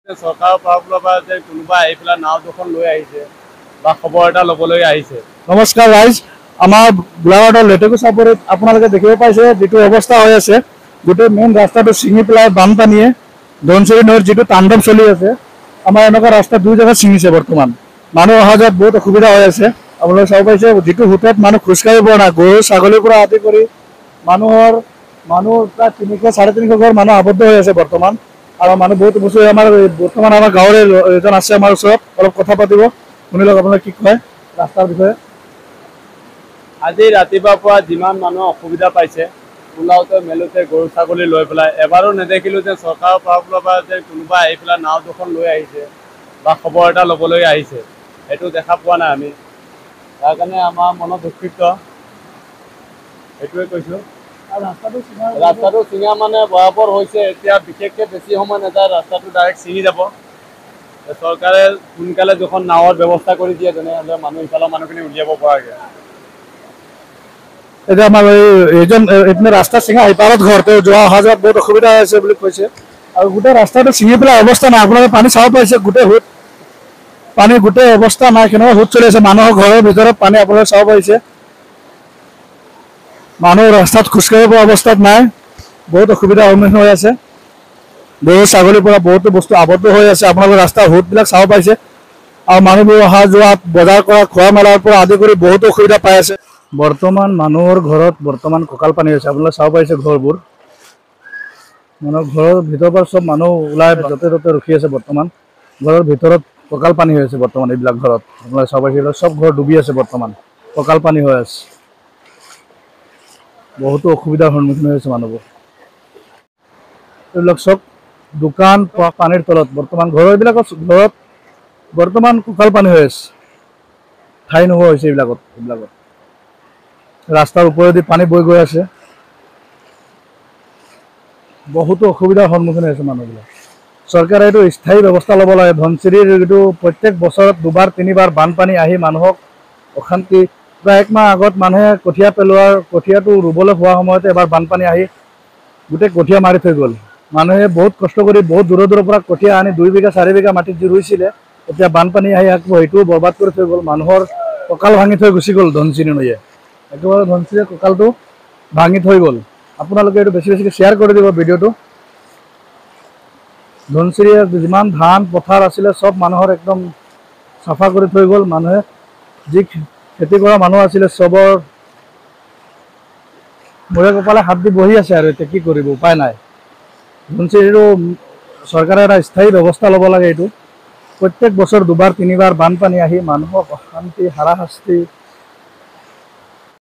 চৰকাৰৰ ফালৰ পৰা যে কোনোবা আহি পেলাই নাও দুখন লৈ আহিছে বা খবৰ এটা ল'বলৈ আহিছে। নমস্কাৰ ৰাইজ, আমাৰ গোলাঘাটৰ লেটেকু চাপৰিত আপোনালোকে দেখিব পাইছে যিটো অৱস্থা হৈ আছে, গোটেই মেইন ৰাস্তাটো ছিঙি পেলাই বানপানীয়ে ধনশিৰি নৈৰ যিটো তাণ্ডৱ চলি আছে, আমাৰ এনেকুৱা ৰাস্তা দুই জেগাত ছিঙিছে। বৰ্তমান মানুহ অহা যোৱাত বহুত অসুবিধা হৈ আছে। আপোনালোকে চাব পাইছে যিটো সোঁতত মানুহ খোজকাঢ়িব পৰা নাই, গৰু ছাগলীৰ পৰা আদি কৰি মানুহ প্ৰায় 300-350 ঘৰ মানুহ আবদ্ধ হৈ আছে বৰ্তমান। আৰু মানুহ বহুত বস্তু বৰ্তমান আমাৰ গাঁৱৰে এজন আছে আমাৰ ওচৰত, অলপ কথা পাতিব, শুনি লওক আপোনালোকে কি কয় ৰাস্তাৰ বিষয়ে। আজি ৰাতিপুৱাৰ পৰা যিমান মানুহ অসুবিধা পাইছে ওলাওতে মেলোতে গৰু ছাগলী লৈ পেলাই, এবাৰো নেদেখিলোঁ যে চৰকাৰৰ ফালৰ পৰা যে কোনোবা আহি পেলাই নাও দুখন লৈ আহিছে বা খবৰ এটা ল'বলৈ আহিছে, সেইটো দেখা পোৱা নাই আমি। তাৰ কাৰণে আমাৰ মনত দুঃখিত, সেইটোৱে কৈছোঁ। ৰাস্তাটো ছিঙা মানে বৰাবৰ হৈছে, এতিয়া বিশেষকৈ বেছি সময় নাযায়, ৰাস্তাটো ডাইৰেক্ট ছিঙি যাব। চৰকাৰে সোনকালে দুখন নাৱৰ ব্যৱস্থা কৰি দিয়ে, তেনেহ'লে ইফালৰ মানুহখিনি উলিয়াব পৰাকৈ। এতিয়া আমাৰ এইজন এইপিনে ৰাস্তা ছিঙা সিপাৰত ঘৰ, তেওঁ যোৱা অহা যোৱাত বহুত অসুবিধা হৈ আছে বুলি কৈছে। আৰু গোটেই ৰাস্তাটো ছিঙি পেলাই অৱস্থা নাই। আপোনালোকে পানী চাব পাৰিছে, গোটেই সোঁত পানী, গোটেই অৱস্থা নাই, কেনেকুৱা সোঁত চলি আছে। মানুহৰ ঘৰৰ ভিতৰত পানী আপোনালোকে চাব পাৰিছে। মানুহ ৰাস্তাত খোজকাঢ়িব পৰা অৱস্থাত নাই, বহুত অসুবিধাৰ সন্মুখীন হৈ আছে। গৰু ছাগলীৰ পৰা বহুতো বস্তু আবদ্ধ হৈ আছে। আপোনালোকে ৰাস্তাৰ সোঁতবিলাক চাব পাৰিছে। আৰু মানুহবোৰ অহা যোৱাত, বজাৰ কৰা, খোৱা মেলাৰ পৰা আদি কৰি বহুতো অসুবিধা পাই আছে। বৰ্তমান মানুহৰ ঘৰত কঁকাল পানী হৈছে। আপোনালোকে চাব পাৰিছে ঘৰবোৰ, মানুহৰ ঘৰৰ ভিতৰৰ পৰা চব মানুহ ওলাই য'তে ত'তে ৰখি আছে। বৰ্তমান ঘৰৰ ভিতৰত কঁকাল পানী হৈ আছে। বৰ্তমান এইবিলাক ঘৰত আপোনালোকে চাব পাৰিছে, চব ঘৰ ডুবি আছে, বৰ্তমান কঁকাল পানী হৈ আছে। বহুতো অসুবিধাৰ সন্মুখীন হৈ আছে মানুহবোৰ। এইবিলাক চব দোকান পানীৰ তলত, বৰ্তমান ঘৰত বৰ্তমান কঁকাল পানী হৈ আছে, ঠাই নোহোৱা হৈছে। এইবিলাকত ৰাস্তাৰ ওপৰেদি পানী বৈ গৈ আছে, বহুতো অসুবিধাৰ সন্মুখীন হৈছে মানুহবিলাক। চৰকাৰে এইটো স্থায়ী ব্যৱস্থা ল'ব লাগে। ধনশিৰিৰ যিটো প্ৰত্যেক বছৰত 2-3বাৰ বানপানী আহি মানুহক অশান্তি। প্ৰায় 1 মাহ আগত মানুহে কঠীয়াটো ৰুবলৈ হোৱা সময়তে এবাৰ বানপানী আহি গোটেই কঠীয়া মাৰি থৈ গ'ল। মানুহে বহুত কষ্ট কৰি বহুত দূৰৰ পৰা কঠীয়া আনি 2 বিঘা 4 বিঘা মাটিত যি ৰুইছিলে, এতিয়া বানপানী আহি আকৌ সেইটোও বৰবাদ কৰি থৈ গ'ল। মানুহৰ কঁকাল ভাঙি থৈ গুচি গ'ল ধনশিৰি নৈয়ে। একেবাৰে ধনশিৰিৰ কঁকালটো ভাঙি থৈ গ'ল। আপোনালোকে এইটো বেছিকৈ শ্বেয়াৰ কৰি দিব ভিডিঅ'টো। ধনশিৰিৰ যিমান ধান পথাৰ আছিলে চব মানুহৰ একদম চাফা কৰি থৈ গ'ল। মানুহে যি খেতি কৰা মানুহ আছিলে চবৰ মূৰে কপালে হাত দি বহি আছে, আৰু এতিয়া কি কৰিব, উপায় নাই। ধনশিৰিৰো চৰকাৰে এটা স্থায়ী ব্যৱস্থা ল'ব লাগে। এইটো প্ৰত্যেক বছৰ 2-3বাৰ বানপানী আহি মানুহক অশান্তি, হাৰাশাস্তি